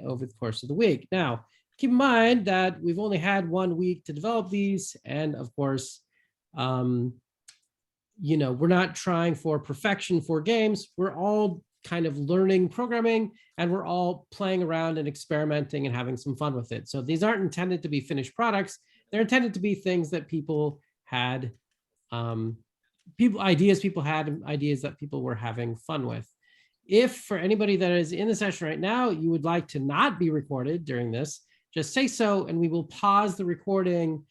over the course of the week. Now, keep in mind that we've only had 1 week to develop these. And of course, we're not trying for perfection for games. We're all kind of learning programming, and we're all playing around and experimenting and having some fun with it. So these aren't intended to be finished products. They're intended to be things that people had, ideas that people were having fun with. If for anybody that is in the session right now, you would like to not be recorded during this, just say so, and we will pause the recording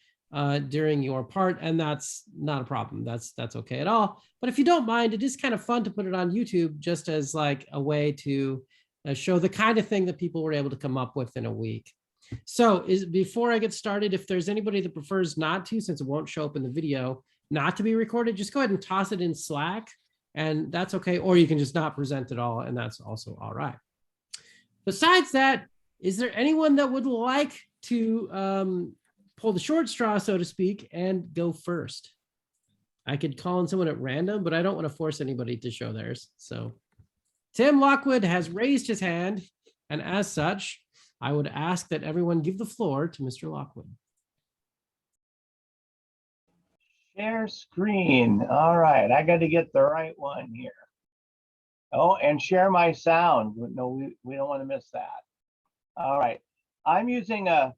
during your part, and that's not a problem. That's okay at all. But if you don't mind, it is kind of fun to put it on YouTube just as like a way to show the kind of thing that people were able to come up with in a week. So before I get started, if there's anybody that prefers not to, since it won't show up in the video, not to be recorded, just go ahead and toss it in Slack, and that's okay. Or you can just not present at all, and that's also all right. Besides that, is there anyone that would like to pull the short straw, so to speak, and go first? I could call in someone at random, but I don't want to force anybody to show theirs. So Tim Lockwood has raised his hand, and as such, I would ask that everyone give the floor to Mr. Lockwood. Share screen. All right, I got to get the right one here. Oh, and share my sound. No, we don't want to miss that. All right, I'm using a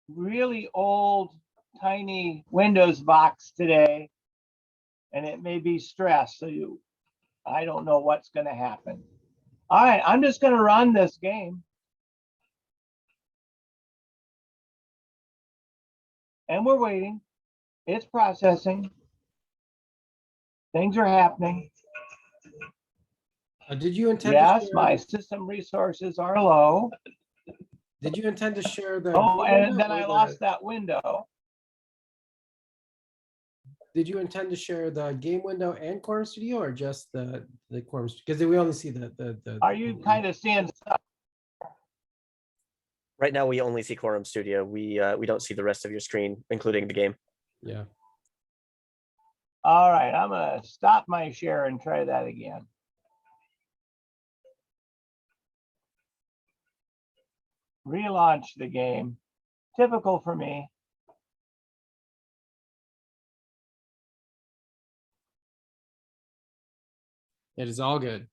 really old, tiny Windows box today, and it may be stressed, so I don't know what's going to happen. All right, I'm just going to run this game. And we're waiting. It's processing. Things are happening. Did you intend? Yes, my system resources are low. Did you intend to share the? Oh, and then I lost that window. Did you intend to share the game window and Quorum Studio, or just the Quorum? Because we only see the. Are you kind of seeing stuff? Right now, we only see Quorum Studio. We don't see the rest of your screen, including the game. Yeah. All right, I'm gonna stop my share and try that again. Relaunch the game. Typical for me. It is all good.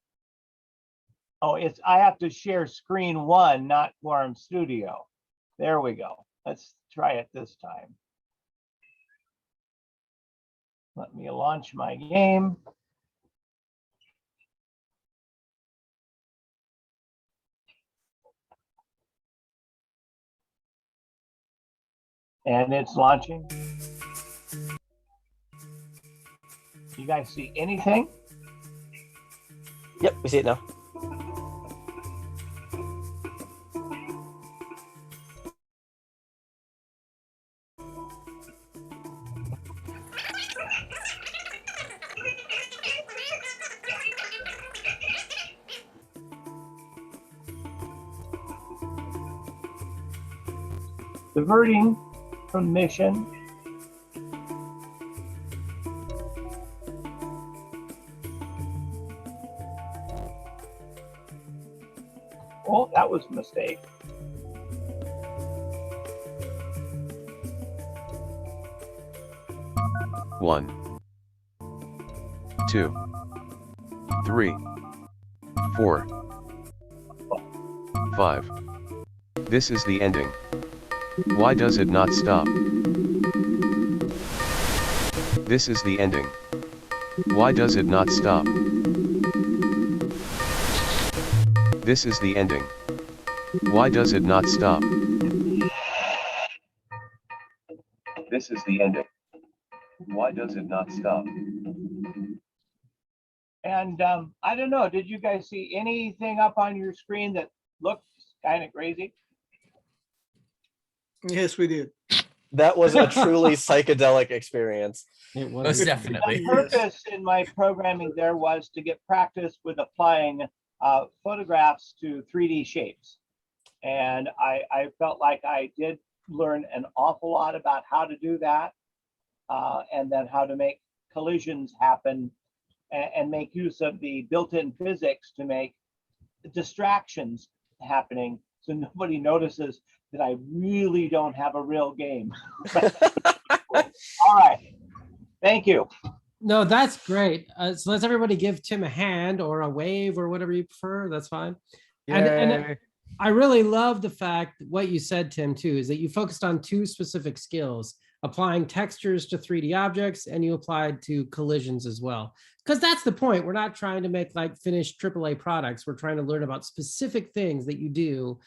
Oh, I have to share screen 1, not Quorum Studio. There we go. Let's try it this time. Let me launch my game. And it's launching. You guys see anything? Yep, we see it now. Diverting from mission. Oh, that was a mistake. One, 2, 3, 4, 5. This is the ending. Why does it not stop? This is the ending. Why does it not stop? This is the ending. Why does it not stop? This is the ending. Why does it not stop? And I don't know, did you guys see anything up on your screen that looked kind of crazy? Yes, we did. That was a truly psychedelic experience. It Most was definitely. The purpose in my programming there was to get practice with applying photographs to 3D shapes. And I felt like I did learn an awful lot about how to do that, and then how to make collisions happen and make use of the built-in physics to make distractions happening so nobody notices that I really don't have a real game. All right. Thank you. No, that's great. So let's everybody give Tim a hand or a wave or whatever you prefer. That's fine. And Yay. I really love the fact what you said, Tim, too, is that you focused on two specific skills, applying textures to 3D objects, and you applied to collisions as well. Because that's the point. We're not trying to make like finished AAA products. We're trying to learn about specific things that you do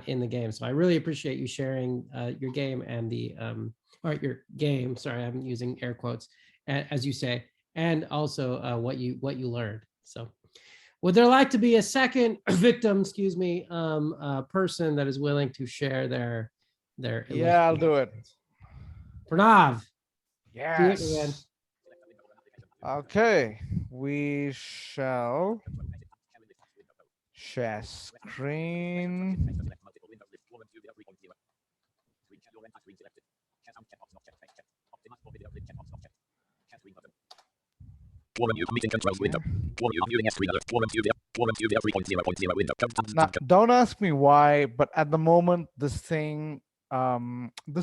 in the game. So I really appreciate you sharing your game and the, or your game, sorry, I'm using air quotes, as you say, and also what you learned. So would there like to be a second victim, excuse me, person that is willing to share their Yeah, I'll do it. Pranav. Yes. Do it again. Okay, we shall share screen. Now, don't ask me why, but at the moment, this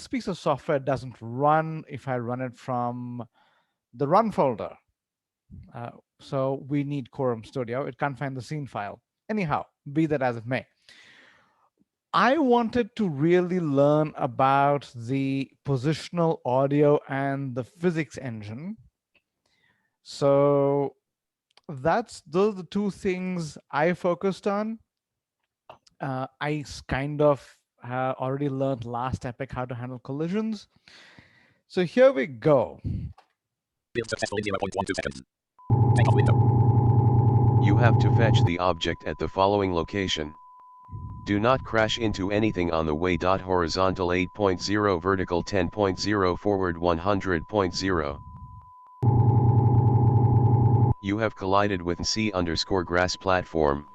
piece of software doesn't run if I run it from the run folder. So we need Quorum Studio. It can't find the scene file. Anyhow, be that as it may. I wanted to really learn about the positional audio and the physics engine. So those are the two things I focused on. I kind of already learned last epic how to handle collisions. So here we go. Build successful in 0.12 seconds. Take off window. You have to fetch the object at the following location. Do not crash into anything on the way. Horizontal 8.0, vertical 10.0, forward 100.0. You have collided with C_grass platform.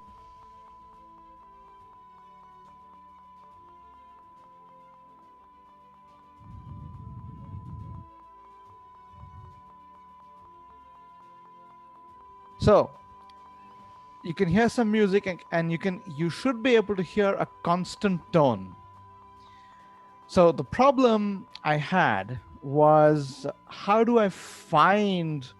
So you can hear some music and you should be able to hear a constant tone. So the problem I had was, how do I find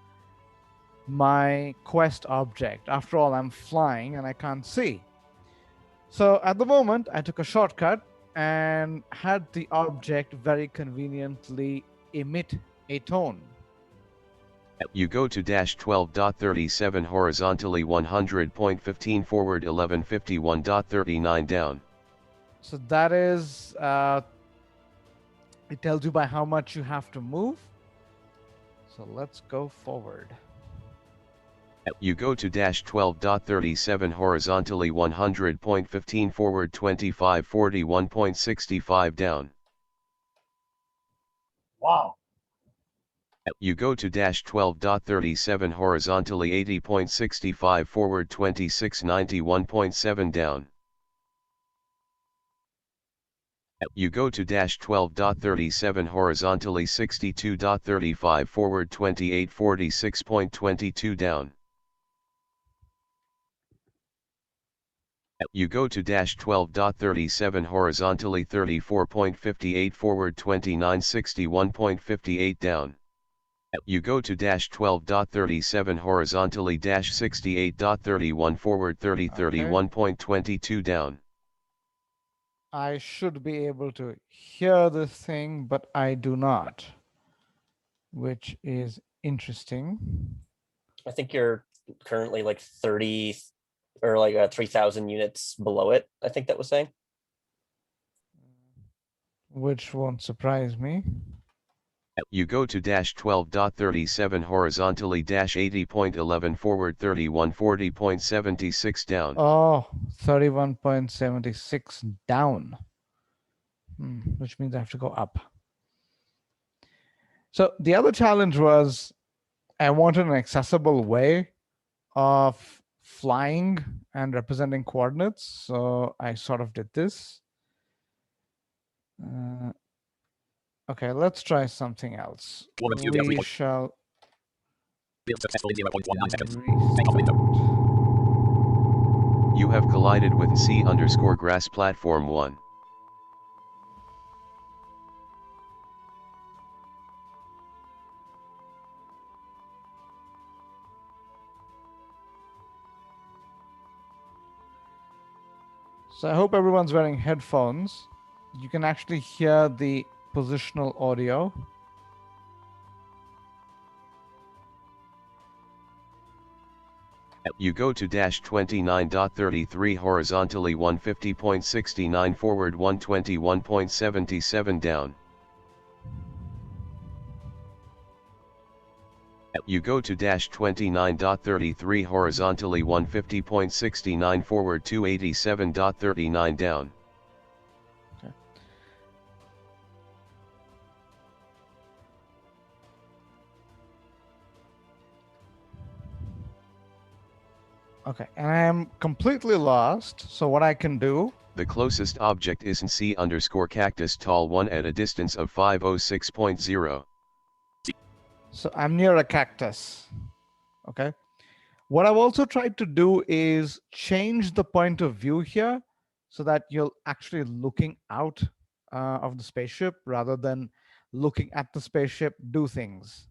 my quest object? After all, I'm flying and I can't see. So at the moment, I took a shortcut and had the object very conveniently emit a tone. You go to -12.37 horizontally 100.15 forward 1151.39 down. So that is, it tells you by how much you have to move. So let's go forward. You go to -12.37 horizontally 100.15 forward 2541.65 down. Wow. You go to -12.37 horizontally 80.65 forward 2691.7 down. You go to -12.37 horizontally 62.35 forward 2846.22 down. You go to -12.37 horizontally 34.58 forward 2961.58 down. You go to -12.37 horizontally -68.31 forward 3031.22 down. I should be able to hear this thing, but I do not, which is interesting. I think you're currently like 30 or like 3,000 units below it. I think that was saying. Which won't surprise me. You go to -12.37 horizontally -80.11 forward 3140.76 down. Oh, 31.76 down. Which means I have to go up. So the other challenge was I wanted an accessible way of flying and representing coordinates. So I sort of did this. Okay, let's try something else. We shall build successful in 0.19 seconds. Take off window. You have collided with C_grass platform 1. So I hope everyone's wearing headphones. You can actually hear the positional audio. You go to -29.33 horizontally 150.69 forward 121.77 down. You go to -29.33 horizontally 150.69 forward 287.39 down. Okay. Okay, and I am completely lost. So what I can do? The closest object is in C_cactus tall 1 at a distance of 506.0. So I'm near a cactus. Okay. What I've also tried to do is change the point of view here so that you're actually looking out of the spaceship rather than looking at the spaceship do things.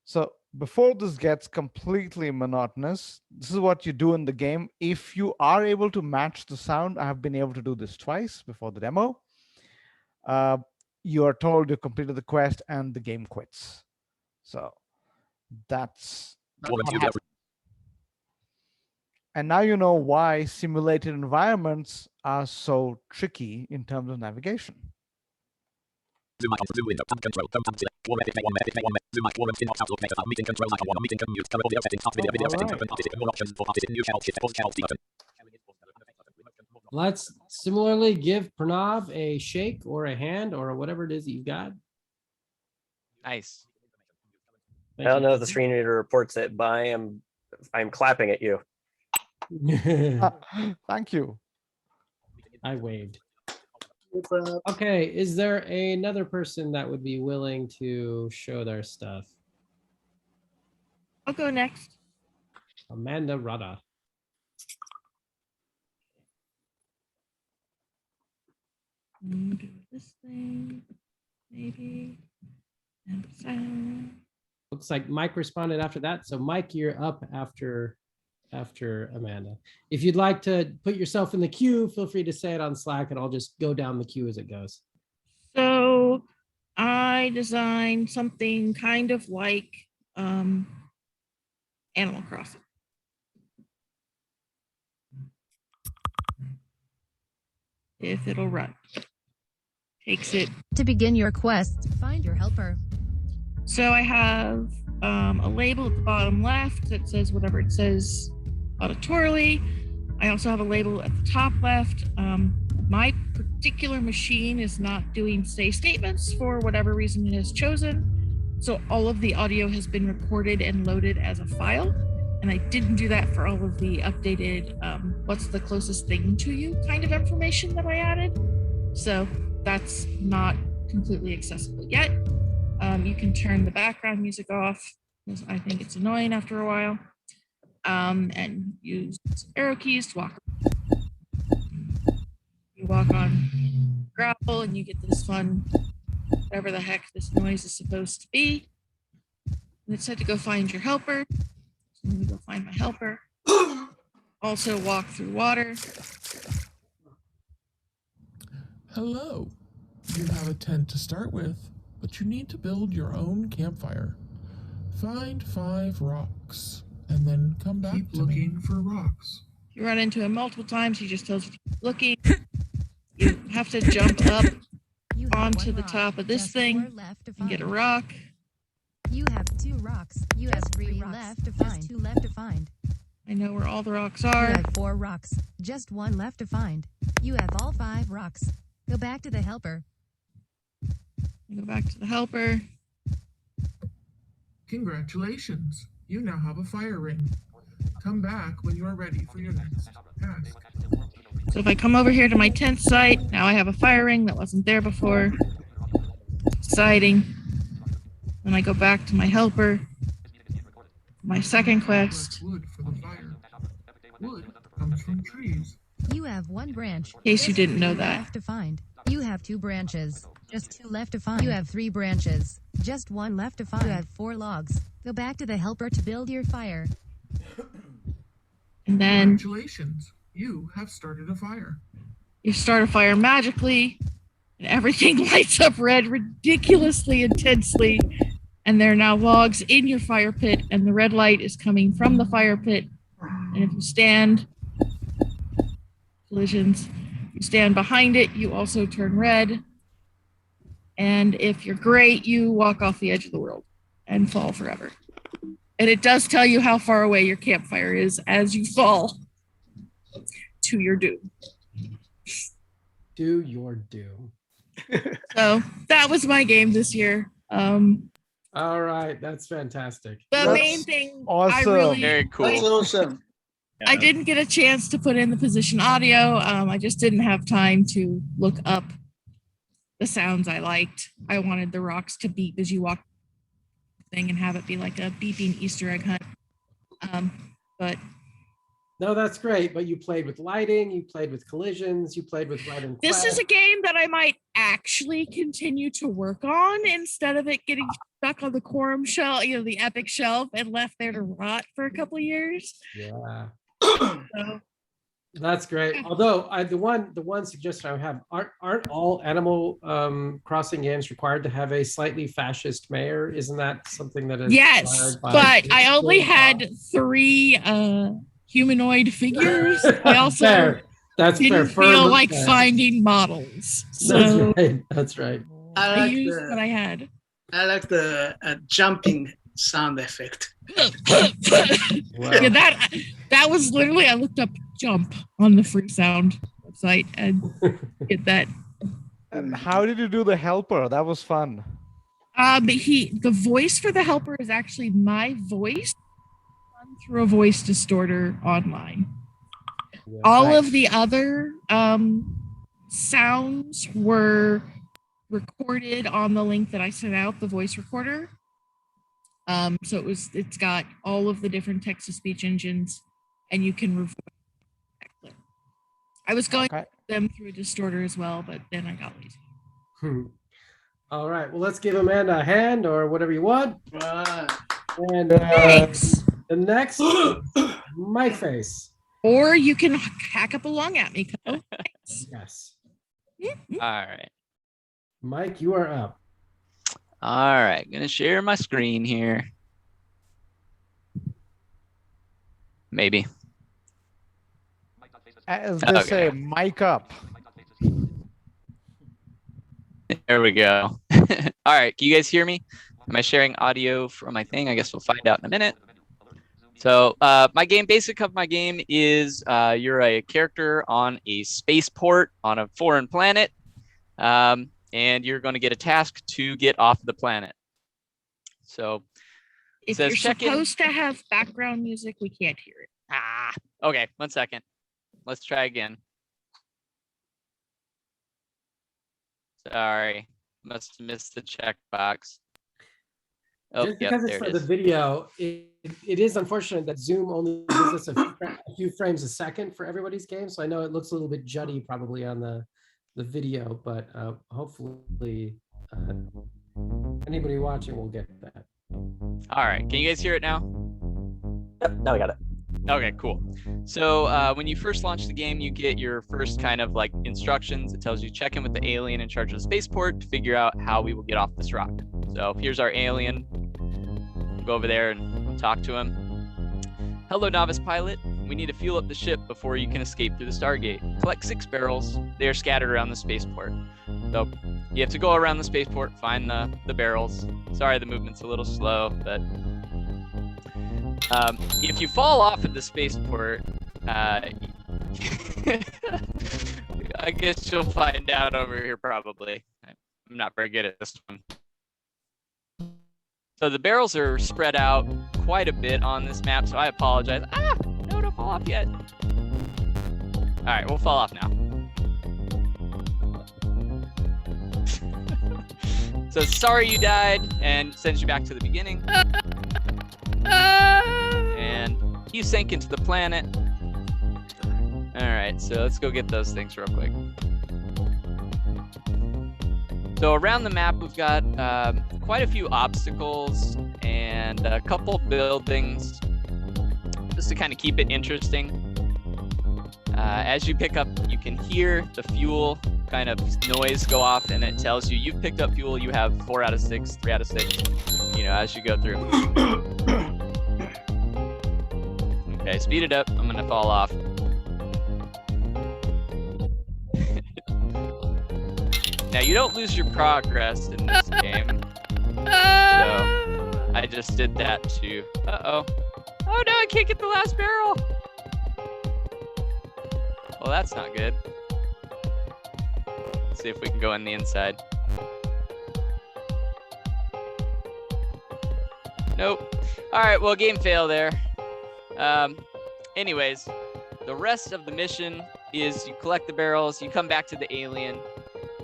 So before this gets completely monotonous, this is what you do in the game. If you are able to match the sound, I have been able to do this twice before the demo. You are told you completed the quest and the game quits. So that's what happens. And now you know why simulated environments are so tricky in terms of navigation. Zoom icon, zoom window, tab control, phone tab select, Quorum edit, one edit, one zoom out, Quorum, spin off, outlook, meta, meeting control icon, one, meeting commute, color audio settings, start video, video settings, open party, more options for party, new channel, shift, pause channel, C button. Let's similarly give Pranav a shake or a hand or whatever it is that you've got. Nice. Thank I don't you. know if the screen reader reports it, but I'm clapping at you. Thank you. I waved. Okay, is there another person that would be willing to show their stuff? I'll go next. Amanda Rada. Do this thing, maybe. And sound. Looks like Mike responded after that. So Mike, you're up after Amanda. If you'd like to put yourself in the queue, feel free to say it on Slack and I'll just go down the queue as it goes. So I designed something kind of like Animal Crossing. If it'll run. Takes it. To begin your quest, find your helper. So I have a label at the bottom left that says whatever it says auditorily. I also have a label at the top left. My particular machine is not doing say statements for whatever reason it has chosen. So all of the audio has been recorded and loaded as a file. And I didn't do that for all of the updated what's the closest thing to you kind of information that I added. So that's not completely accessible yet. You can turn the background music off because I think it's annoying after a while. And use arrow keys to walk. You walk on gravel and you get this fun, whatever the heck this noise is supposed to be. And it said to go find your helper. So let me go find my helper. Also walk through water. Hello. You have a tent to start with, but you need to build your own campfire. Find 5 rocks, and then come back Keep to looking me. for rocks. You run into him multiple times. He just tells you to keep looking. You have to jump up onto the top of this thing and get a rock. You have 2 rocks. You have 3 left to find. 2 left to find. I know where all the rocks You are. have 4 rocks. Just 1 left to find. You have all 5 rocks. Go back to the helper. Go back to the helper. Congratulations. You now have a fire ring. Come back when you are ready for your next task. So if I come over here to my tent site, now I have a fire ring that wasn't there before. Exciting. Then I go back to my helper. My second quest. Wood for the fire. Wood comes comes from trees. You have one branch. In case you Just didn't know two that. left to find. You have 2 branches. Just 2 left to find. You have 3 branches. Just 1 left to find. You have 4 logs. Go back to the helper to build your fire. And then Congratulations, you have started a fire. you start a fire magically, and everything lights up red ridiculously intensely. And there are now logs in your fire pit, and the red light is coming from the fire pit. And if you stand, collisions, you stand behind it, you also turn red. And if you're great, you walk off the edge of the world and fall forever. And it does tell you how far away your campfire is as you fall to your doom. Do your doom. So that was my game this year. All right, that's fantastic. The main thing awesome. I really Very cool. That's awesome. I didn't get a chance to put in the position audio. I just didn't have time to look up the sounds I liked. I wanted the rocks to beep as you walk thing and have it be like a beeping Easter egg hunt. But No, that's great. But you played with lighting, you played with collisions, you played with red and this is a game that I might actually continue to work on instead of it getting stuck on the Quorum shelf, the Epic shelf, and left there to rot for a couple of years. Yeah. So, That's great. Although the one suggestion I would have, aren't all Animal Crossing games required to have a slightly fascist mayor? Isn't that something that is yes, required by- but I only had 3 humanoid figures. I also Fair. That's fair. didn't feel Firm, like fair. finding models. That's So right. That's right. I I like used what I the, had. I like the jumping sound effect. Wow. Yeah, that was literally, I looked up jump on the Free Sound website and get that. And how did you do the helper? That was fun. The voice for the helper is actually my voice run through a voice distorter online. Yeah. All of the other sounds were recorded on the link that I sent out, the voice recorder. So it's got all of the different text-to-speech engines, and you can record that clip. I was going Okay. them through a distorter as well, but then I got lazy. All right. Well, let's give Amanda a hand or whatever you want. Right. And Thanks. the next, my face. Or you can hack up along at me. Kyle. Yes. All right. Mike, you are up. All right. Gonna share my screen here. Maybe. As they say, mic up. There we go. All right. Can you guys hear me? Am I sharing audio from my thing? I guess we'll find out in a minute. So basic of my game is you're a character on a spaceport on a foreign planet. And you're going to get a task to get off the planet. So it If says you're check in. supposed to have background music, we can't hear it. Okay, 1 second. Let's try again. Sorry, must have missed the checkbox. Oh, Just yep, because it's there for it the is. video, it is unfortunate that Zoom only gives us a few frames a second for everybody's game. So I know it looks a little bit juddy probably on the video, but hopefully anybody watching will get that. All right, can you guys hear it now? Yep, now we got it. Okay, cool. So when you first launch the game, you get your first kind of like instructions. It tells you check in with the alien in charge of the spaceport to figure out how we will get off this rock. So here's our alien. We'll go over there and talk to him. Hello, novice pilot. We need to fuel up the ship before you can escape through the Stargate. Collect 6 barrels. They are scattered around the spaceport. So you have to go around the spaceport, find the barrels. Sorry, the movement's a little slow, but if you fall off at the spaceport, I guess you'll find out over here probably. I'm not very good at this one. So the barrels are spread out quite a bit on this map, so I apologize. No, don't fall off yet. All right, we'll fall off now. So sorry you died, and sends you back to the beginning. And you sank into the planet. All right, so let's go get those things real quick. So around the map, we've got quite a few obstacles and a couple buildings, just to kind of keep it interesting. As you pick up, you can hear the fuel kind of noise go off, and it tells you you've picked up fuel. You have 4 out of 6, 3 out of 6, you know, as you go through. Okay, speed it up. I'm gonna fall off. Now, you don't lose your progress in this game. So I just did that too. Uh-oh. Oh no, I can't get the last barrel. Well, that's not good. Let's see if we can go in the inside. Nope. All right, well, game fail there. Anyways, the rest of the mission is you collect the barrels, you come back to the alien,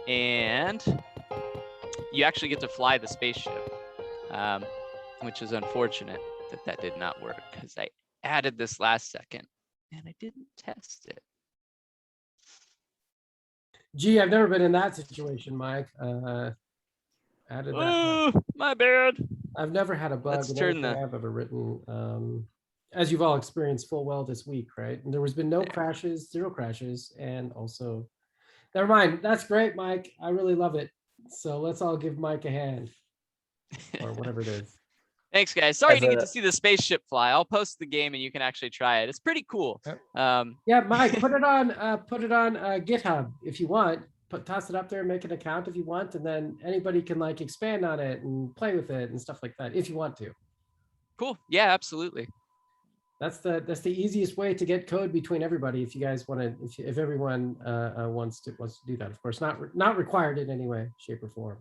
and you actually get to fly the spaceship, which is unfortunate that did not work because I added this last second and I didn't test it. Gee, I've never been in that situation, Mike. Added that. Oh, my bad. I've never had a bug Let's in turn anything I've ever written. As you've all experienced full well this week, right? And there has been no crashes, 0 crashes, and also, never mind. That's great, Mike. I really love it. So let's all give Mike a hand, or whatever it is. Thanks, guys. Sorry you didn't get to see the spaceship fly. I'll post the game and you can actually try it. It's pretty cool. Yeah, Mike, put it on GitHub if you want. Toss it up there, make an account if you want, and then anybody can like expand on it and play with it and stuff like that if you want to. Cool. Yeah, absolutely. That's the easiest way to get code between everybody. If you guys want to, if everyone wants to do that, of course, not required in any way, shape, or form.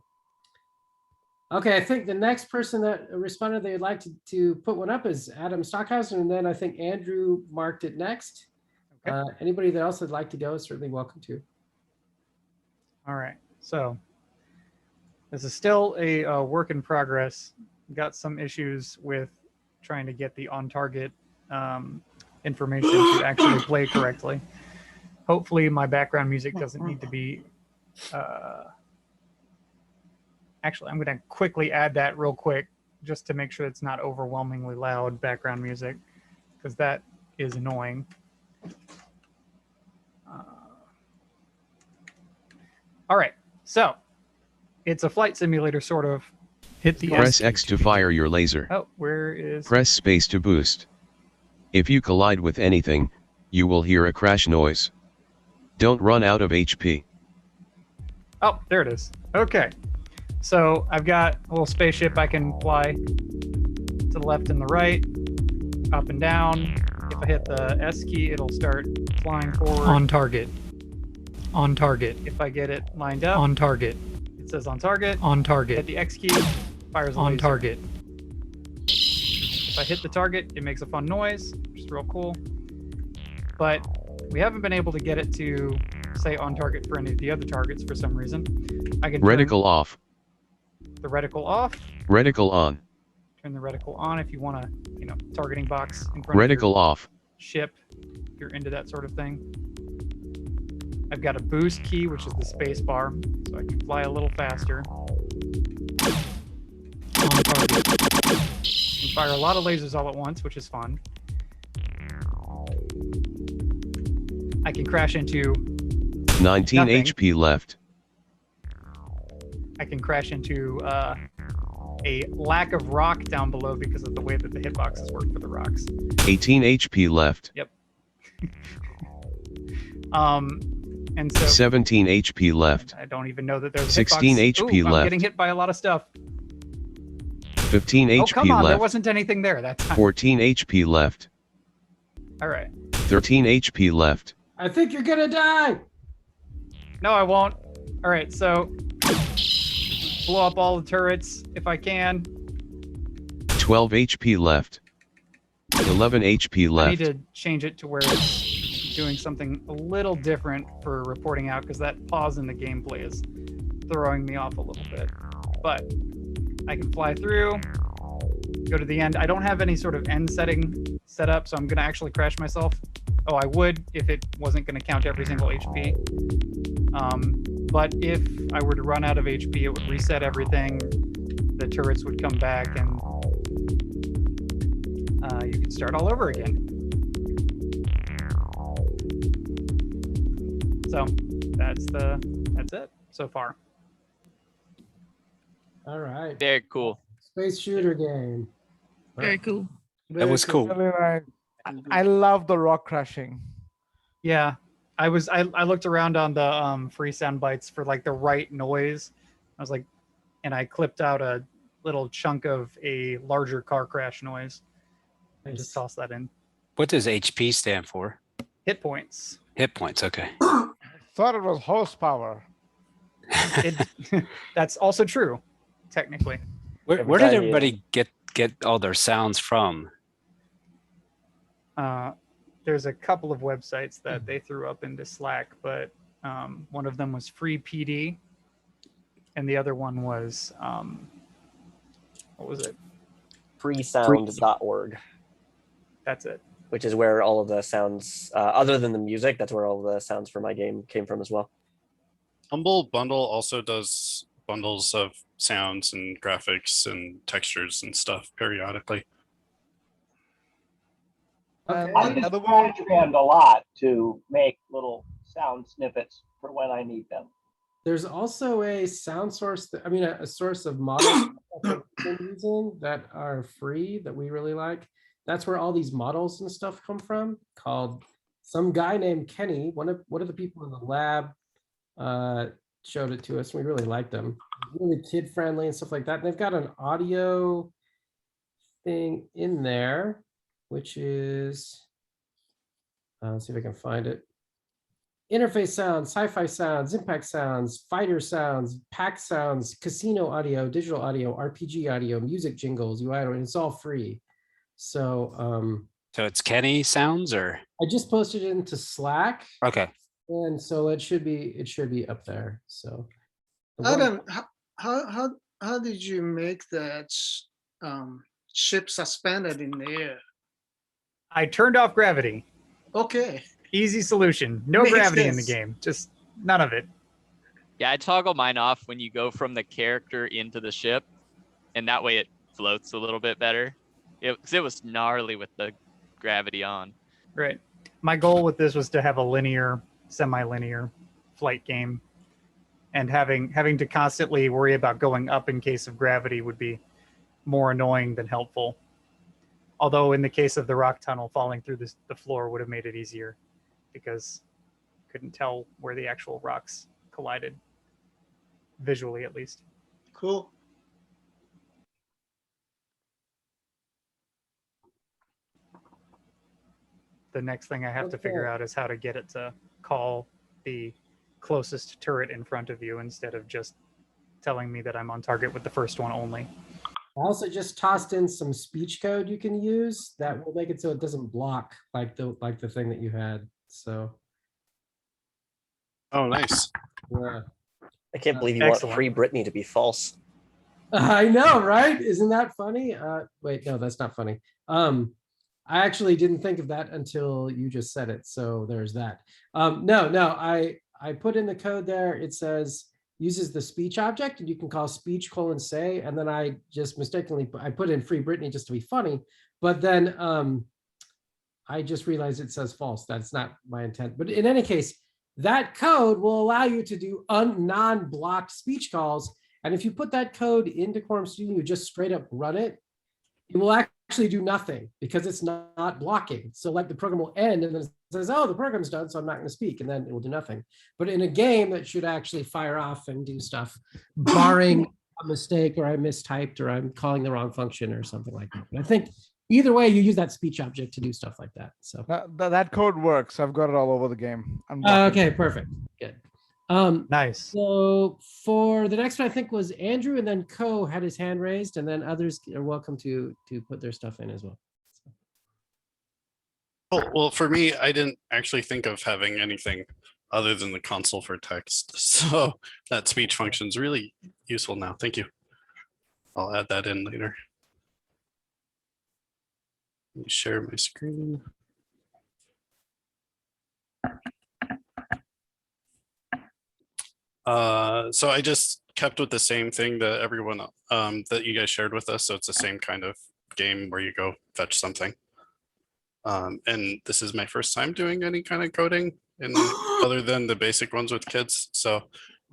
Okay, I think the next person that responded they'd like to put one up is Adam Stockhausen, and then I think Andrew marked it next. Okay. Anybody that else would like to go is certainly welcome to. All right, so this is still a work in progress. Got some issues with trying to get the on-target information to actually play correctly. Hopefully my background music doesn't need to be actually, I'm going to quickly add that real quick just to make sure it's not overwhelmingly loud background music, because that is annoying. All right, so it's a flight simulator, sort of. Hit the Press X to fire your laser. Oh, where is... Press space to boost. If you collide with anything, you will hear a crash noise. Don't run out of HP. Oh, there it is. Okay. So I've got a little spaceship I can fly to the left and the right, up and down. If I hit the S key, it'll start flying forward. On target. On target. If I get it lined up. On target. It says on target. On target. Hit the X key, fires a laser. On target. If I hit the target, it makes a fun noise, which is real cool. But we haven't been able to get it to say on target for any of the other targets for some reason. I can reticle off. The reticle off. Reticle on. Turn the reticle on if you want a, targeting box in front of reticle your off. Ship. If you're into that sort of thing. I've got a boost key, which is the space bar, so I can fly a little faster. On target. And fire a lot of lasers all at once, which is fun. I can crash into 19 nothing. HP left. I can crash into a lack of rock down below because of the way that the hitboxes work for the rocks. 18 HP left. Yep. And so 17 HP left. I don't even know that there's 16 HP I'm left. getting hit by a lot of stuff. 15 HP come on, left. there wasn't anything there that time. 14 HP left. All right. 13 HP left. I think you're gonna die. No, I won't. All right, so blow up all the turrets if I can. 12 HP left. 11 HP I left. need to change it to where it's doing something a little different for reporting out, because that pause in the gameplay is throwing me off a little bit. But I can fly through, go to the end. I don't have any sort of end setting set up, so I'm going to actually crash myself. Oh, I would if it wasn't going to count every single HP. But if I were to run out of HP, it would reset everything. The turrets would come back, and you could start all over again. So that's it so far. All right. Very cool. Space shooter game. Very cool. That was cool. Really nice. I love the rock crashing. Yeah, I looked around on the free sound bites for like the right noise. I was like, and I clipped out a little chunk of a larger car crash noise. I just tossed that in. What does HP stand for? Hit points. Hit points. Okay. Thought it was horsepower. That's also true, technically. Where did everybody get all their sounds from? There's a couple of websites that they threw up into Slack, but one of them was Free PD, and the other one was what was it? Freesound.org. That's it. Which is where all of the sounds, other than the music, that's where all the sounds for my game came from as well. Humble Bundle also does bundles of sounds and graphics and textures and stuff periodically. I use GarageBand a lot to make little sound snippets for when I need them. There's also a sound source, a source of models that we've been using that are free that we really like. That's where all these models and stuff come from, called some guy named Kenny. One of the people in the lab showed it to us. We really liked them. Really kid friendly and stuff like that. And they've got an audio thing in there, which is, let's see if I can find it. Interface sounds, sci-fi sounds, impact sounds, fighter sounds, pack sounds, casino audio, digital audio, RPG audio, music jingles, UI, and it's all free. So it's Kenny sounds, or I just posted it into Slack. Okay. And so it should be up there. So Adam, how did you make that ship suspended in the air? I turned off gravity. Okay. Easy solution. No Makes gravity in the sense. game. Just none of it. Yeah, I toggle mine off when you go from the character into the ship, and that way it floats a little bit better. It was gnarly with the gravity on. Right. My goal with this was to have a linear, semi-linear flight game, and having to constantly worry about going up in case of gravity would be more annoying than helpful. Although in the case of the rock tunnel, falling through the floor would have made it easier, because couldn't tell where the actual rocks collided, visually at least. Cool. The next thing I have to figure out is how to get it to call the closest turret in front of you instead of just telling me that I'm on target with the first one only. I also just tossed in some speech code you can use that will make it so it doesn't block like the thing that you had. So. Oh, nice. Yeah. I can't believe you want Free Britney to be false. I know, right? Isn't that funny? Wait, no, that's not funny. I actually didn't think of that until you just said it. So there's that. No, I put in the code there. It says uses the speech object, and you can call speech : say, and then I just mistakenly I put in Free Britney just to be funny, but then I just realized it says false. That's not my intent. But in any case, that code will allow you to do non-blocked speech calls. And if you put that code into Quorum Studio, you just straight up run it, it will actually do nothing because it's not blocking. So like the program will end and then it says, oh, the program's done, so I'm not going to speak, and then it will do nothing. But in a game, that should actually fire off and do stuff, barring a mistake or I mistyped or I'm calling the wrong function or something like that. But I think either way, you use that speech object to do stuff like that. So that code works. I've got it all over the game. okay, perfect. Good. Nice. So for the next one, I think was Andrew, and then Ko had his hand raised, and then others are welcome to put their stuff in as well. Oh, well, for me, I didn't actually think of having anything other than the console for text. So that speech function is really useful now. Thank you. I'll add that in later. Let me share my screen. So I just kept with the same thing that everyone that you guys shared with us. So it's the same kind of game where you go fetch something. And this is my first time doing any kind of coding in other than the basic ones with kids. So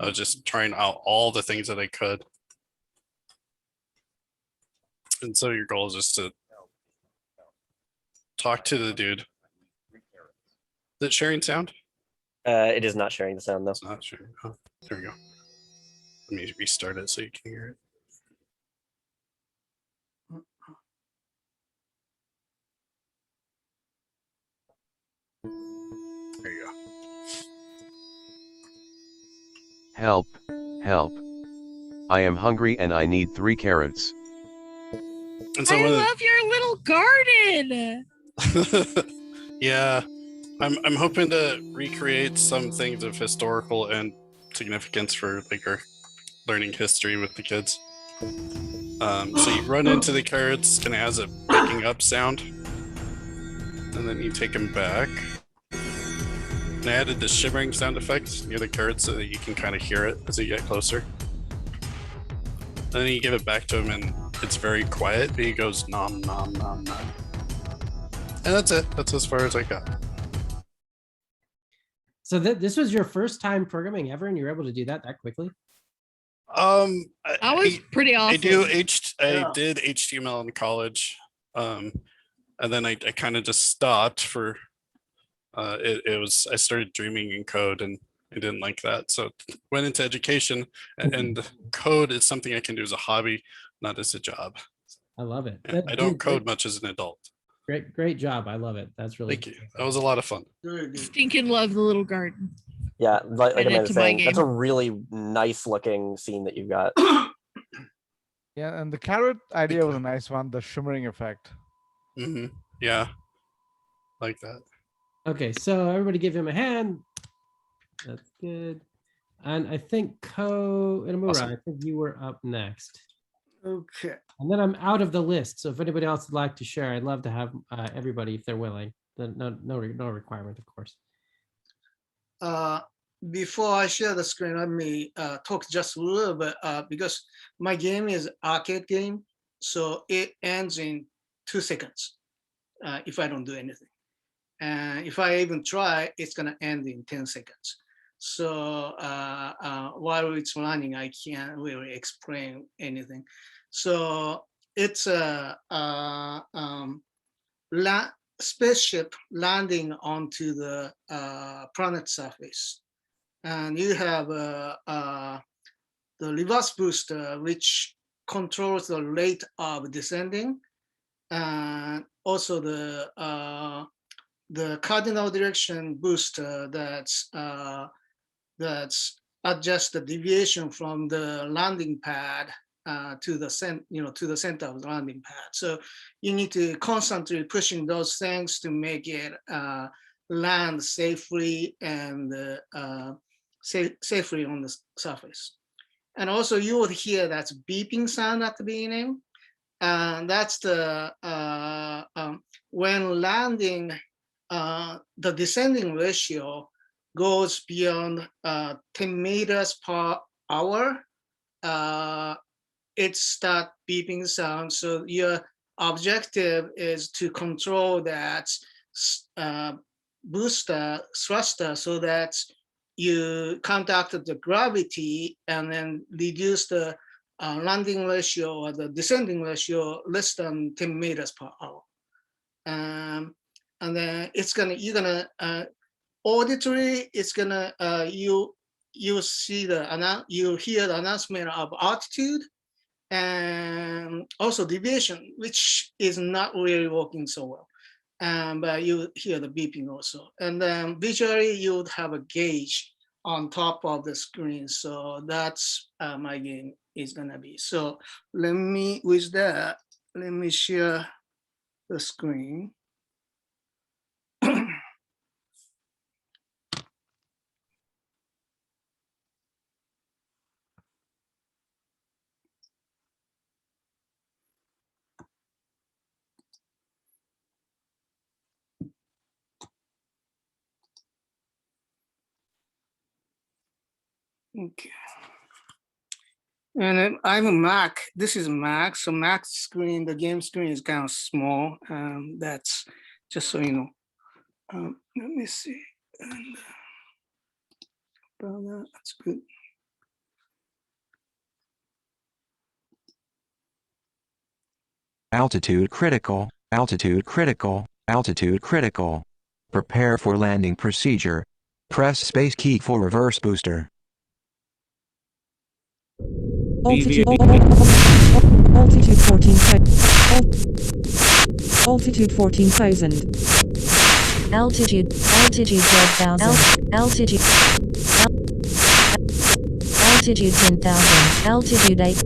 I was just trying out all the things that I could. And so your goal is just to talk to the dude. Is it sharing sound? It is not sharing the sound though. It's not sharing. Oh, there we go. Let me restart it so you can hear it. There you go. Help, help. I am hungry and I need 3 carrots. And so I love your little garden. yeah, I'm hoping to recreate some things of historical and significance for like our learning history with the kids. So you run into the carrots and it has a picking up sound, and then you take them back. And I added the shimmering sound effect near the carrots so that you can kind of hear it as you get closer. And then you give it back to him and it's very quiet, but he goes nom nom nom nom. And that's it. That's as far as I got. So this was your first time programming ever, and you're able to do that quickly? That was pretty awesome. I did HTML in college, and then I kind of just stopped for. I started dreaming in code, and I didn't like that, so went into education. And code is something I can do as a hobby, not as a job. I love it. I don't code much as an adult. Great job. I love it. That's really Thank you. That was a lot of fun. Stinking love the little garden. Yeah, like Add it Amanda to my saying, that's a game. really nice looking scene that you've got. Yeah, and the carrot idea was a nice one, the shimmering effect. Mm-hmm. Yeah, like that. Okay, so everybody give him a hand. That's good. And I think Inamura, Awesome. I think you were up next. Okay. And then I'm out of the list. So if anybody else would like to share, I'd love to have everybody if they're willing. No requirement, of course. Before I share the screen, let me talk just a little bit because my game is arcade game, so it ends in 2 seconds if I don't do anything. And if I even try, it's gonna end in 10 seconds. So while it's running, I can't really explain anything. So it's a spaceship landing onto the planet surface. And you have the reverse booster, which controls the rate of descending, and also the cardinal direction booster that's adjusts the deviation from the landing pad to the center of the landing pad. So you need to constantly pushing those things to make it land safely and safely on the surface. And also you would hear that beeping sound at the beginning. And that's the when landing, the descending ratio goes beyond 10 meters per hour. It starts beeping sound. So your objective is to control that booster thruster so that you contact the gravity and then reduce the landing ratio or the descending ratio less than 10 meters per hour. And then you're gonna auditory, it's gonna you see you hear the announcement of altitude and also deviation, which is not really working so well. But you hear the beeping also. And then visually you would have a gauge on top of the screen. So that's my game is gonna be. So with that, let me share the screen. Okay. And then I have a Mac. This is Mac. So Mac screen, the game screen is kind of small. That's just so you know. Let me see. And, that's good. Altitude critical, altitude critical, altitude critical. Prepare for landing procedure. Press space key for reverse booster. Altitude 14,000. Altitude 14,000. Altitude 12,000. Altitude 10,000. Altitude 8.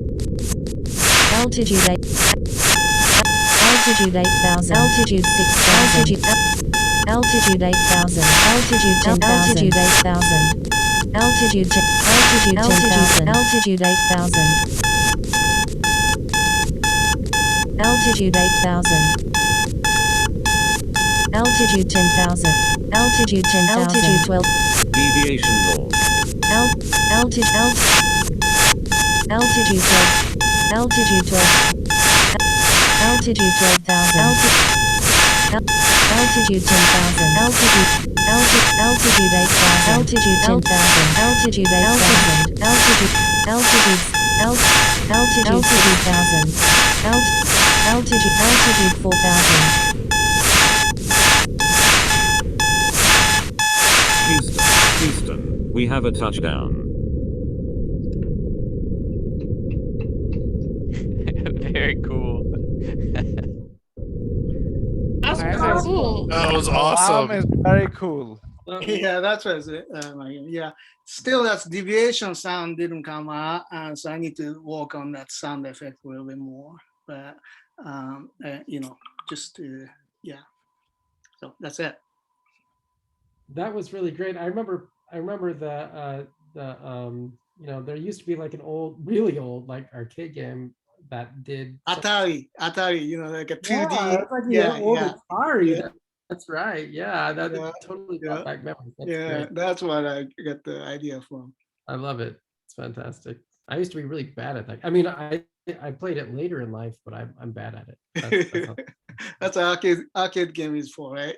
Altitude 8. Altitude 8,000. Altitude 6,000. Altitude 8,000. Altitude 10,000. Altitude 8,000. Altitude 10. Altitude 10,000. Altitude 8,000. Altitude 8,000. Altitude 10,000. Altitude 10,000. Altitude 12. Deviation law. Altitude 12. Altitude 12. Altitude 12,000. Altitude 10,000. Altitude 8,000. Altitude 10,000. Altitude 8,000. Altitude 3,000. Altitude 4,000. Houston, we have a touchdown. Very cool. That's pretty cool. That was awesome. Is very cool. Yeah, that's what yeah. Still, that deviation sound didn't come out, so I need to work on that sound effect a little bit more. But you know, just yeah. So that's it. That was really great. I remember the you know, there used to be like an old, really old, like arcade game that did Atari, you know, like a 2D. Yeah, it's like Yeah, old yeah. Atari. Yeah. That's right. Yeah, that Yeah, totally yeah. brought back memories. That's Yeah, great. that's what I got the idea from. I love it. It's fantastic. I used to be really bad at that. I mean, I played it later in life, but I'm bad at it. That's what arcade game is for, right?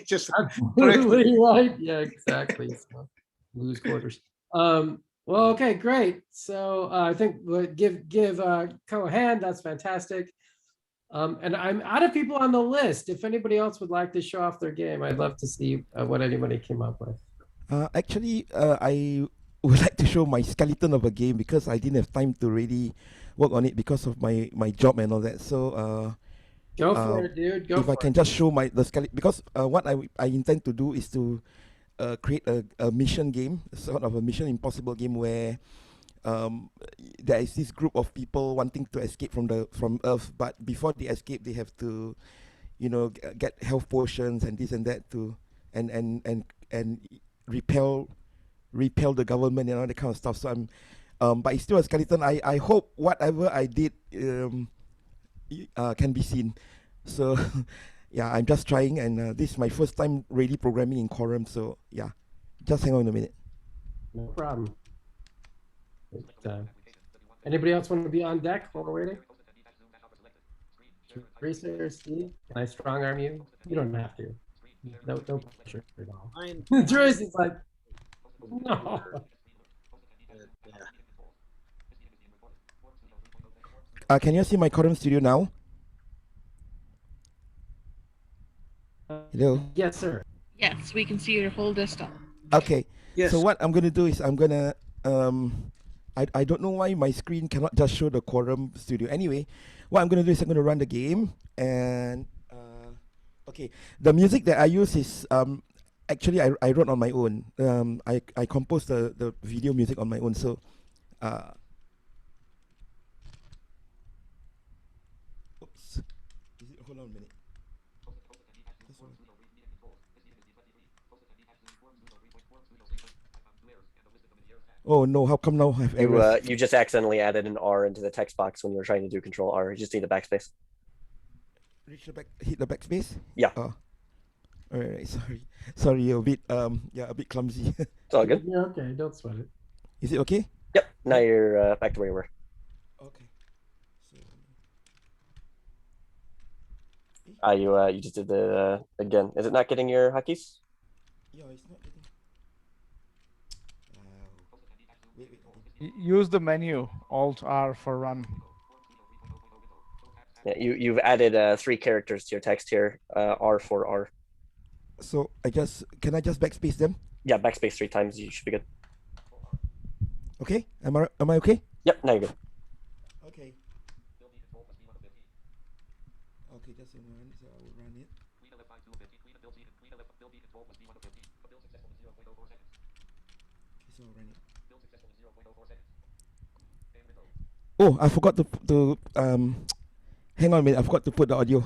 Just Absolutely right. Yeah, exactly. So, lose quarters. Well, okay, great. So I think we'll give Ko a hand. That's fantastic. And I'm out of people on the list. If anybody else would like to show off their game, I'd love to see what anybody came up with. Actually, I would like to show my skeleton of a game because I didn't have time to really work on it because of my job and all that. So go for it, dude. Go if for I can just show the skeleton, because what I intend to do is to create a mission game, sort of a Mission Impossible game where there is this group of people wanting to escape from Earth, but before they escape, they have to, you know, get health potions and this and that to and repel the government and all that kind of stuff. So but it's still a skeleton. I hope whatever I did can be seen. So yeah, I'm just trying, and this is my first time really programming in Quorum. So yeah, just hang on a minute. No problem. Anybody else want to be on deck while we're waiting? Teresa, Steve, can I strong arm you? You don't have to. No pressure at all. Teresa's like, no. Can you see my Quorum Studio now? Hello? Yes, sir. Yes, we can see your whole desktop. Okay. Yes. So what I'm going to do is I'm going to, I don't know why my screen cannot just show the Quorum Studio. Anyway, what I'm going to do is I'm going to run the game. And, okay, the music that I use is, actually I wrote on my own. I composed the video music on my own. So, oops. Hold on a minute. Oh no, how come now I have errors? You just accidentally added an R into the text box when you were trying to do Control R. You just need a backspace. Hit the backspace? Yeah. Oh. Alright, sorry, a bit clumsy. It's all good. Yeah, okay, don't sweat it. Is it okay? Yep. Now you're back to where you were. Okay. You just did the again. Is it not getting your hotkeys? Yeah, it's not getting. Wait. Use the menu Alt R for run. Yeah, you've added 3 characters to your text here. R for R. So can I just backspace them? Yeah, backspace 3 times. You should be good. Okay. Am I okay? Yep. Now you're good. Okay. Okay, just a moment. So I will run it. Okay, so I'll run it. Oh, I forgot to hang on a minute. I forgot to put the audio.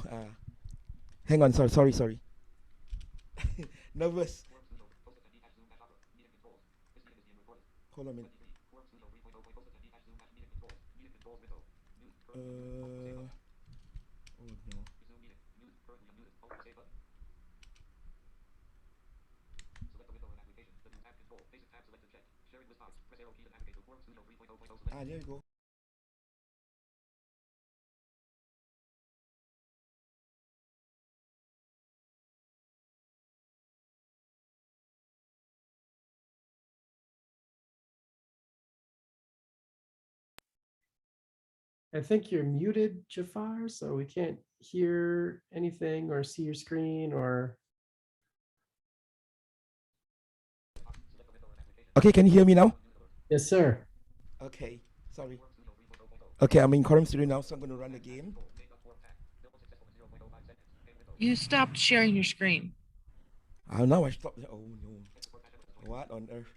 Hang on. Sorry. Nervous. Hold on a minute. Oh no. There you go. I think you're muted, Jafar, so we can't hear anything or see your screen or. Okay, can you hear me now? Yes, sir. Okay, sorry. Okay, I'm in Quorum Studio now, so I'm going to run the game. You stopped sharing your screen. Now I stopped. Oh no. What on earth?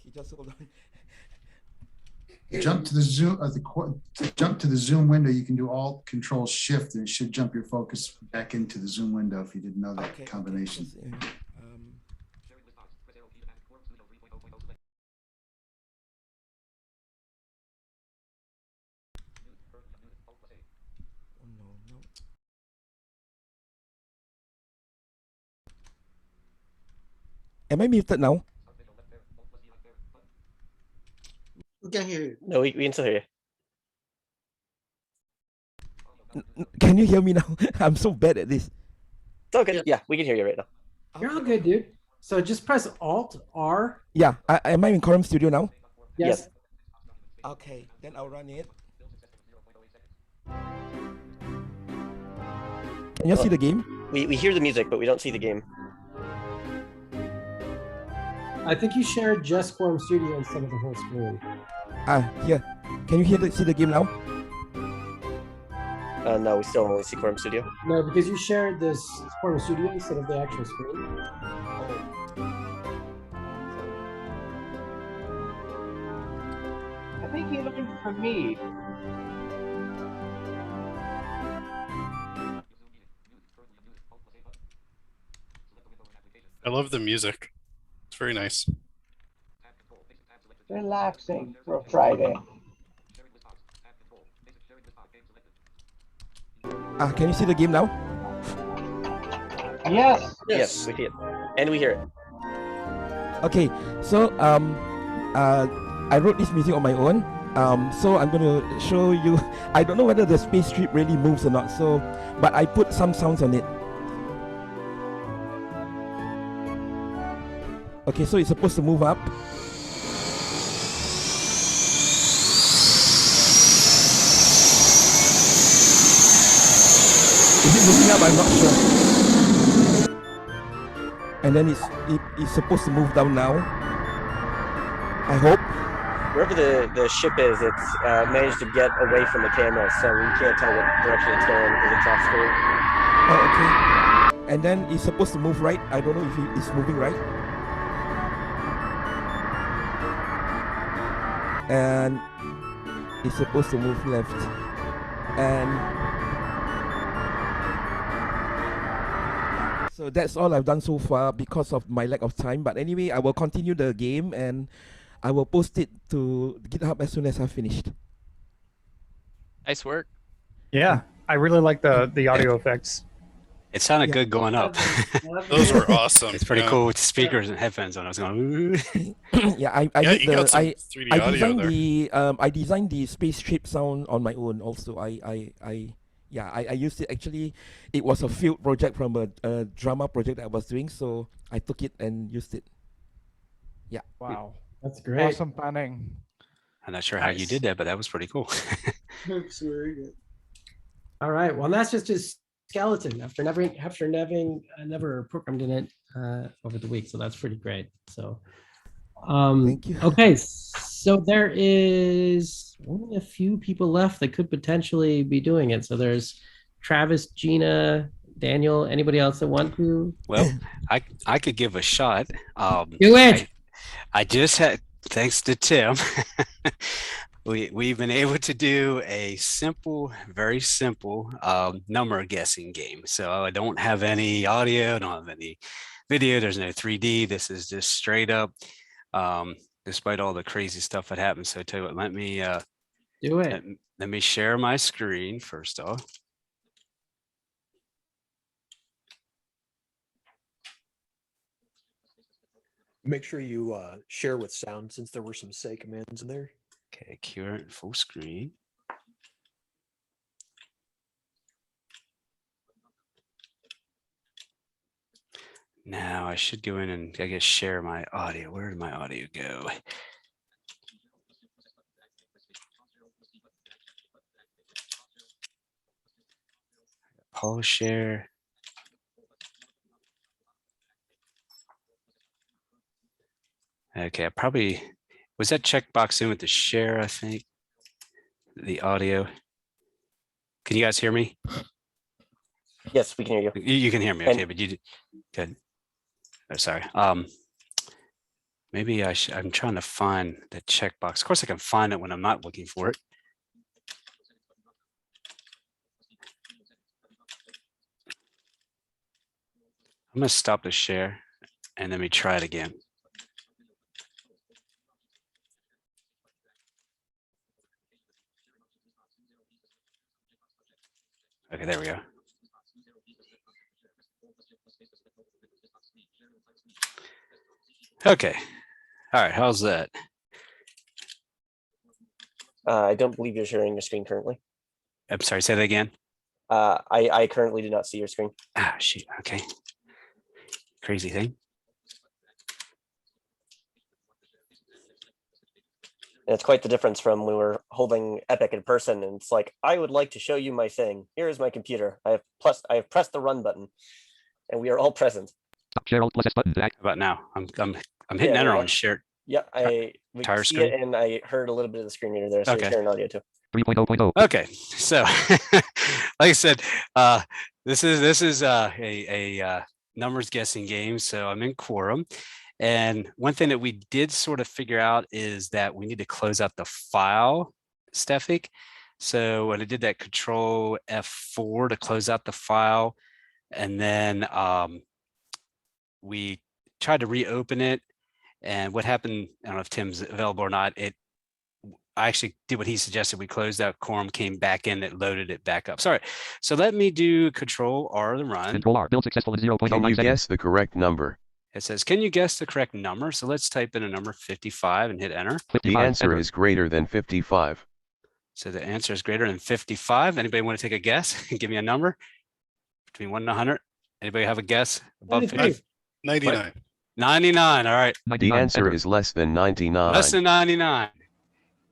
Okay, just hold on. Jump to the Zoom jump to the Zoom window. You can do Alt Control Shift, and it should jump your focus back into the Zoom window if you didn't know that combination. Am I muted now? We can hear you. No, we can still hear you. Can you hear me now? I'm so bad at this. It's all good. Yeah, we can hear you right now. You're all good, dude. So just press Alt R. Yeah, am I in Quorum Studio now? Yes. Okay, then I'll run it. Can you see the game? We hear the music, but we don't see the game. I think you shared just Quorum Studio instead of the whole screen. Here. Can you see the game now? No, we still only see Quorum Studio. No, because you shared this Quorum Studio instead of the actual screen. I think he learned from me. I love the music. It's very nice. Relaxing for a Friday. Can you see the game now? Yes. Yes, we see it, and we hear it. Okay, so I wrote this music on my own. So I'm gonna show you. I don't know whether the space ship really moves or not. So, but I put some sounds on it. Okay, so it's supposed to move up. Is it moving up? I'm not sure. And then it's supposed to move down now. I hope. Wherever the ship is, it's managed to get away from the camera, so we can't tell what direction it's going because it's off screen. Oh, okay. And then it's supposed to move right. I don't know if it's moving right. And it's supposed to move left. And so that's all I've done so far because of my lack of time. But anyway, I will continue the game and I will post it to GitHub as soon as I've finished. Nice work. Yeah, I really like the audio effects. It sounded Yeah. good going up. Those were awesome. It's pretty yeah. cool with speakers and headphones on. I was going, ooh. Yeah, I Yeah, did you got the some I 3D I audio designed there. I designed the spaceship sound on my own. Also, I used it. Actually, it was a field project from a drama project that I was doing, so I took it and used it. Yeah. Wow. That's great. Awesome planning. I'm not sure how you did that, but that was pretty cool. That's very good. All right. Well, that's just his skeleton after never programmed in it over the week. So that's pretty great. So thank you. Okay, so there is only a few people left that could potentially be doing it. So there's Travis, Gina, Daniel, anybody else that want to? Well, I could give a shot. Do it. I just had, thanks to Tim, we've been able to do a simple, very simple number guessing game. So I don't have any audio, don't have any video. There's no 3D. This is just straight up, despite all the crazy stuff that happened. So I tell you what, let me do it. Let me share my screen first off. Make sure you share with sound since there were some say commands in there. Okay, current full screen. Now I should go in and I guess share my audio. Where did my audio go? Pause share. Okay, I probably, was that checkbox in with the share, I think? The audio. Can you guys hear me? Yes, we can hear you. You can hear me, okay, but you good. Oh, sorry. Maybe I'm trying to find the checkbox. Of course, I can find it when I'm not looking for it. I'm gonna stop the share and let me try it again. Okay, there we go. Okay. All right, how's that? I don't believe you're sharing your screen currently. I'm sorry, say that again. I currently do not see your screen. Ah, shoot. Okay. Crazy thing. And it's quite the difference from when we were holding Epic in person, and it's like, I would like to show you my thing. Here is my computer. I have pressed the run button, and we are all present. Share alt plus S button. How about now? I'm hitting enter on share. Yeah, we Entire can see screen? it, and I heard a little bit of the screen reader there, so Okay. you're sharing audio too. 3.0.0. Okay, so like I said, this is a numbers guessing game. So I'm in Quorum, and one thing that we did sort of figure out is that we need to close out the file, Stefik. So when I did that, Control F4 to close out the file, and then we tried to reopen it. And what happened, I don't know if Tim's available or not, I actually did what he suggested. We closed out Quorum, came back in, it loaded it back up. Sorry. So let me do Control R to run. Control R, build successful in 0.09 Can you seconds. guess the correct number? It says, can you guess the correct number? So let's type in a number 55 and hit enter. The answer is greater than 55. So the answer is greater than 55. Anybody want to take a guess? Give me a number between 1 and 100. Anybody have a guess? Above 50? 99. 99. All right. The answer is less than 99. Less than 99.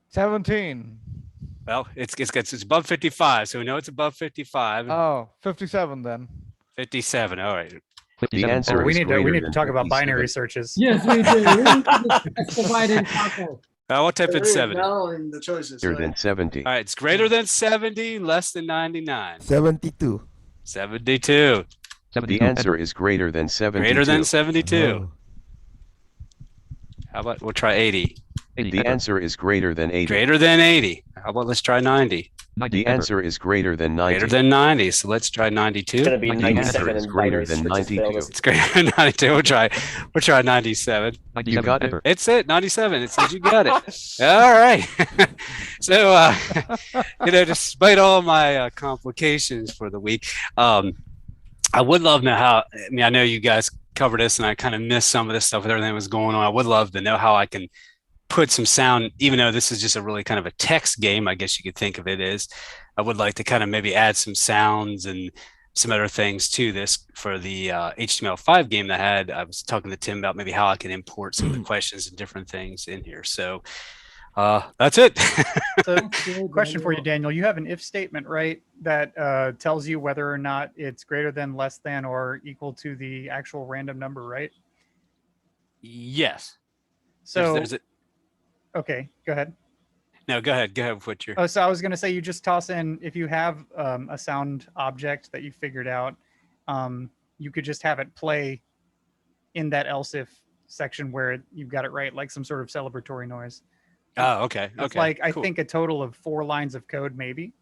17. Well, it's above 55, so we know it's above 55. Oh, 57 then. 57. All right. The answer we is need greater to than talk about 57. binary searches. Yes, we do. Specified in Taco. I'll type in There is 70. All now in the choices. Greater right? than 70. right, it's greater than 70, less than 99. 72. 72. The answer is greater than 72. Greater than 72. Oh. How about we'll try 80? The answer is greater than 80. Greater than 80. How about let's try 90? The answer is greater than 90. Greater than 90. So let's try 92. It's gonna be The 97 answer is and greater binary than switches failed 92. us. It's greater than 92. We'll try 97. You got it. It's it, 97. It says you got it. All right. So, despite all my complications for the week, I would love to know how. I mean, I know you guys covered this, and I kind of missed some of this stuff with everything that was going on. I would love to know how I can put some sound, even though this is just a really kind of a text game, I guess you could think of it as. I would like to kind of maybe add some sounds and some other things to this for the HTML5 game that I had. I was talking to Tim about maybe how I can import some of the questions and different things in here. So that's it. So, question for you, Daniel. You have an if statement, right? That tells you whether or not it's greater than, less than, or equal to the actual random number, right? Yes. So, there's okay, go ahead. No, go ahead. Go ahead with what you're. Oh, so I was going to say, you just toss in, if you have a sound object that you figured out, you could just have it play in that else if section where you've got it right, like some sort of celebratory noise. Oh, okay. It's Okay. like, I cool. think a total of 4 lines of code, maybe.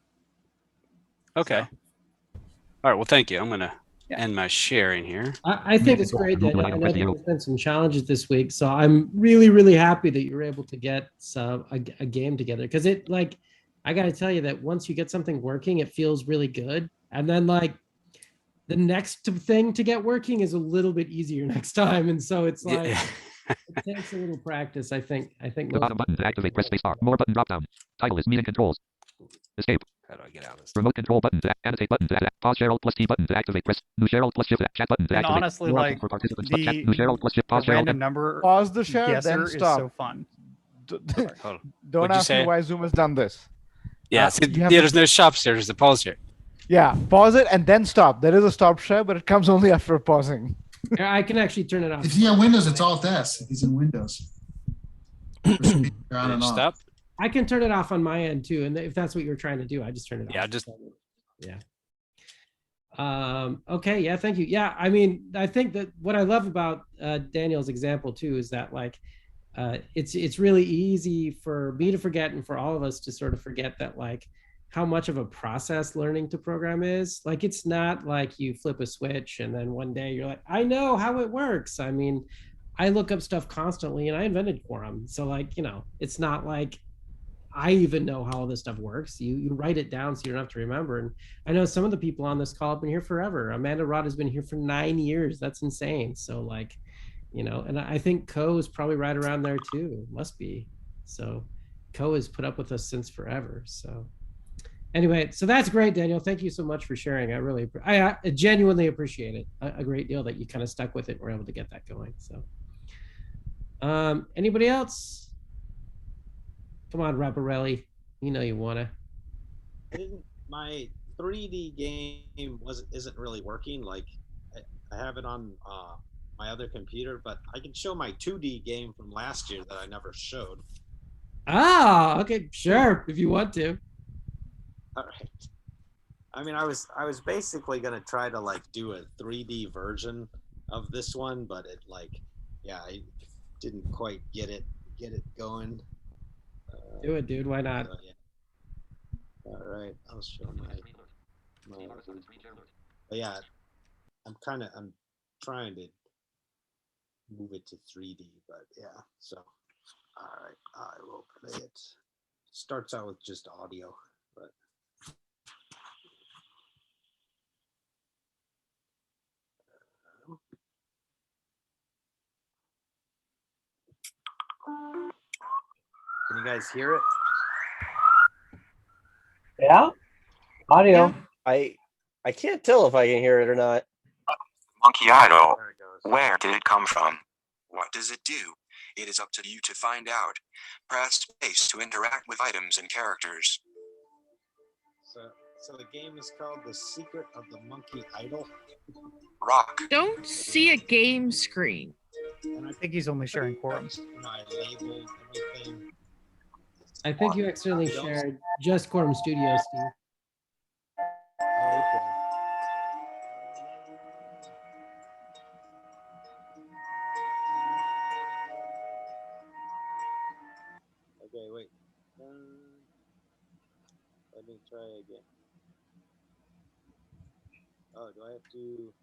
Okay. So. All right. Well, thank you. I'm going to end my sharing here. I think it's great, Daniel. I know there's been some challenges this week, so I'm really, really happy that you were able to get a game together. Because it, like, I got to tell you that once you get something working, it feels really good. And then, like, the next thing to get working is a little bit easier next time. And so it's like, it takes a little practice, I think. The bottom button to activate, press spacebar. More button drop down. Title is meeting controls. Escape. How do I get out of this? Remote control button to annotate button to pause share alt plus T button to activate. Press new share alt plus shift chat button to And activate. honestly, More like, options for participants. the, Chat, new share alt plus shift pause the share alt. random number Pause the share, guesser then is stop. so fun. Hold on. Don't What'd you ask me say? why Zoom has done this. Yeah. There's no shop share. There's a pause share. Yeah, pause it and then stop. There is a stop share, but it comes only after pausing. I can actually turn it off. If he's on Windows, it's Alt S. If he's in Windows. They're on and off. Stop. I can turn it off on my end too. And if that's what you're trying to do, I just turn it off. Yeah, just. Yeah. Okay. Yeah. Thank you. Yeah. I mean, I think that what I love about Daniel's example too is that, like, it's really easy for me to forget, and for all of us to sort of forget that, like, how much of a process learning to program is. Like, it's not like you flip a switch and then one day you're like, I know how it works. I mean, I look up stuff constantly, and I invented Quorum. So, like, you know, it's not like I even know how all this stuff works. You write it down so you don't have to remember. And I know some of the people on this call have been here forever. Amanda Rod has been here for 9 years. That's insane. So, like, you know, and I think Co is probably right around there too. Must be. So Co has put up with us since forever. So anyway, so that's great, Daniel. Thank you so much for sharing. I genuinely appreciate it a great deal that you kind of stuck with it and were able to get that going. So anybody else? Come on, Rabarelli. You know you wanna. My 3D game isn't really working. Like, I have it on my other computer, but I can show my 2D game from last year that I never showed. Ah, okay, sure, if you want to. All right. I mean, I was basically gonna try to, like, do a 3D version of this one, but it, like, yeah, I didn't quite get it going. Do it, dude. Why not? Yeah. All right, I'll show my. But yeah, I'm trying to move it to 3D, but yeah. So, all right, I will play it. Starts out with just audio, but. Can you guys hear it? Yeah. Audio. I can't tell if I can hear it or not. Monkey idol. Where did it come from? What does it do? It is up to you to find out. Press space to interact with items and characters. So the game is called The Secret of the Monkey Idol. Rock. Don't see a game screen. And I think he's only sharing Quorum. I labeled everything. I think you accidentally shared just Quorum Studio, Steve. Oh, okay. Okay, wait. Let me try again. Oh, do I have to?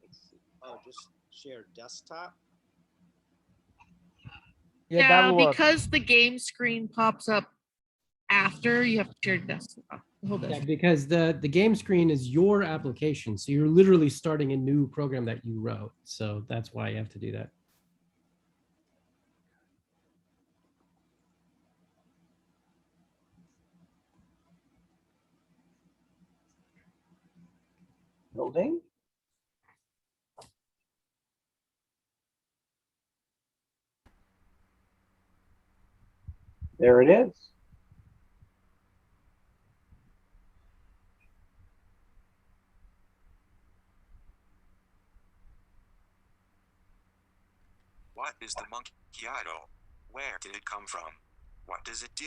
Let's see. Oh, just share desktop. Yeah, because the game screen pops up after you have to share desktop. The whole Yeah, desktop. because the game screen is your application. So you're literally starting a new program that you wrote. So that's why you have to do that. Building. There it is. What is the monkey idol? Where did it come from? What does it do?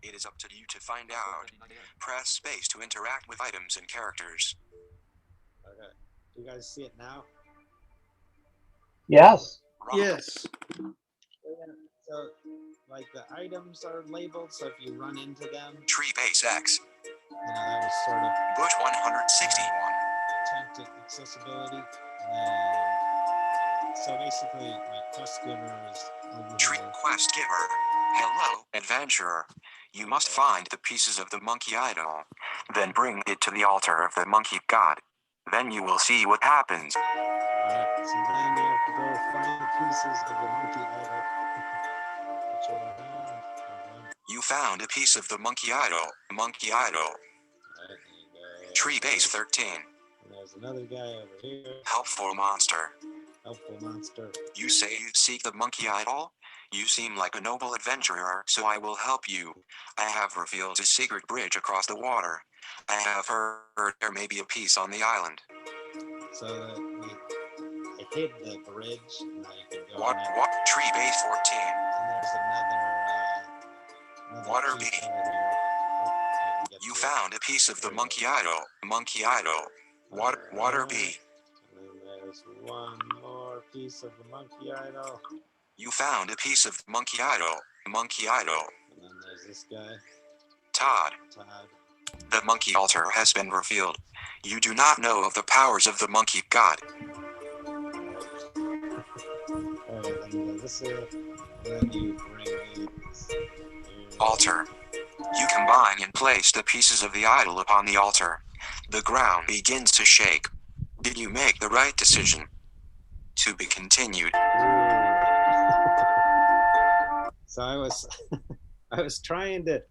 It is up to you to find out. Press space to interact with items and characters. Okay. Do you guys see it now? Yes. Yes. So, like the items are labeled, so if you run into them, Tree base X. that was sort of Bush 161. attempt at accessibility. And then, so basically, my quest giver is over Tree here. quest giver. Hello, adventurer. You must find the pieces of the monkey idol. Then bring it to the altar of the monkey god. Then you will see what happens. Alright, so then you have to go find the pieces of the monkey idol. Which I have. You found a piece of the monkey idol. Monkey idol. Alright, there you go. Tree base 13. And there's another guy over here. Helpful monster. Helpful monster. You say you seek the monkey idol? You seem like a noble adventurer, so I will help you. I have revealed a secret bridge across the water. I have heard there may be a piece on the island. So I hid the bridge. Now you can go. What? Tree base 14. And there's another Water piece bee. over here. Oh, I can get You to it. found a piece of the monkey idol. Monkey idol. Water bee. And then there's one more piece of the monkey idol. You found a piece of the monkey idol. Monkey idol. And then there's this guy, Todd. Todd. The monkey altar has been revealed. You do not know of the powers of the monkey god. Alright, then you go this way. And then you bring these here. Altar. You combine and place the pieces of the idol upon the altar. The ground begins to shake. Did you make the right decision? To be continued. So I was I was trying to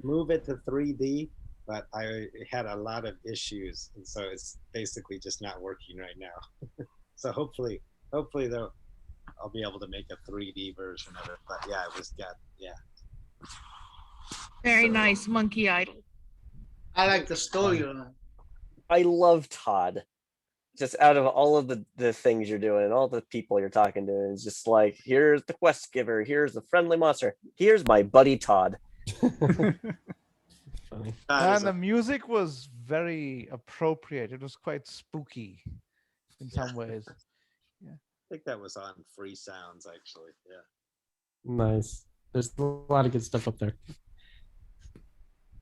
move it to 3D, but I had a lot of issues, and so it's basically just not working right now. So hopefully though I'll be able to make a 3D version of it. But yeah, Very nice monkey idol. I like the storyline. I love Todd. Just out of all of the things you're doing and all the people you're talking to, it's just like, here's the quest giver, here's the friendly monster, here's my buddy Todd. Funny. And the music was very appropriate. It was quite spooky in some ways. I think that was on Free Sounds actually. Yeah. Nice. There's a lot of good stuff up there.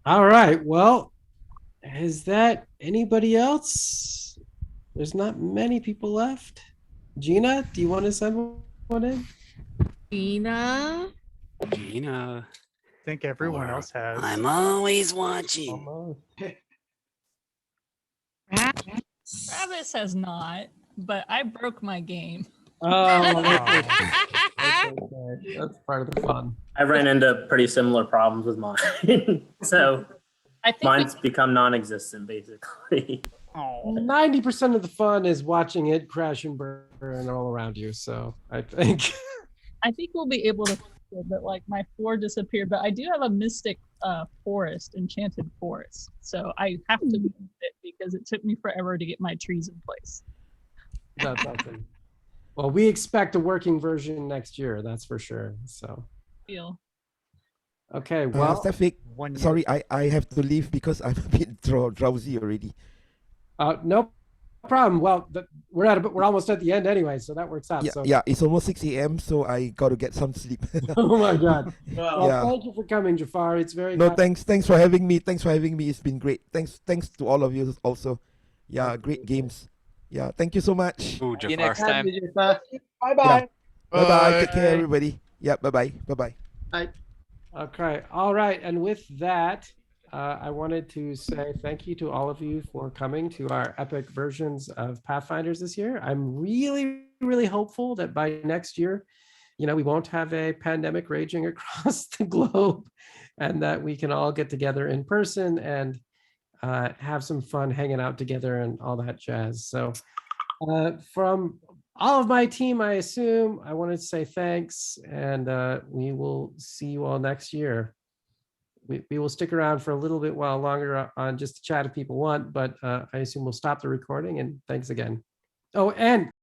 All right. Well, is that anybody else? There's not many people left. Gina, do you want to send one in? Gina. I think everyone else has. I'm always watching. Travis has not, but I broke my game. Oh, that's okay. That's part of the fun. I ran into pretty similar problems with mine. So I think mine's become non-existent basically. 90% of the fun is watching it crash and burn all around you. So I think we'll be able to fix it, but like my floor disappeared. But I do have a mystic forest, enchanted forest. So I have to move it because it took me forever to get my trees in place. That's awesome. Well, we expect a working version next year, that's for sure. So Feel. okay, well, Stefik, sorry, I have to leave because I'm a bit drowsy already. no problem. Well, we're almost at the end anyway, so that works out. Yeah, So yeah, it's almost 6 a.m., so I got to get some sleep. oh my God. Well, Yeah. thank you for coming, Jafar. It's very No, kind. thanks for having me. Thanks for having me. It's been great. Thanks to all of you also. Yeah, great games. Yeah, thank you so much. Ooh, See you next Jafar. time. Bye bye. Bye bye. Bye. Take care, everybody. Yeah, bye bye. Bye bye. Bye. Okay. All right. And with that, I wanted to say thank you to all of you for coming to our epic versions of Pathfinders this year. I'm really, really hopeful that by next year, we won't have a pandemic raging across the globe, and that we can all get together in person and have some fun hanging out together and all that jazz. So from all of my team, I assume, I wanted to say thanks, and we will see you all next year. We will stick around for a little bit while longer on just to chat if people want, but I assume we'll stop the recording, and thanks again. Oh, and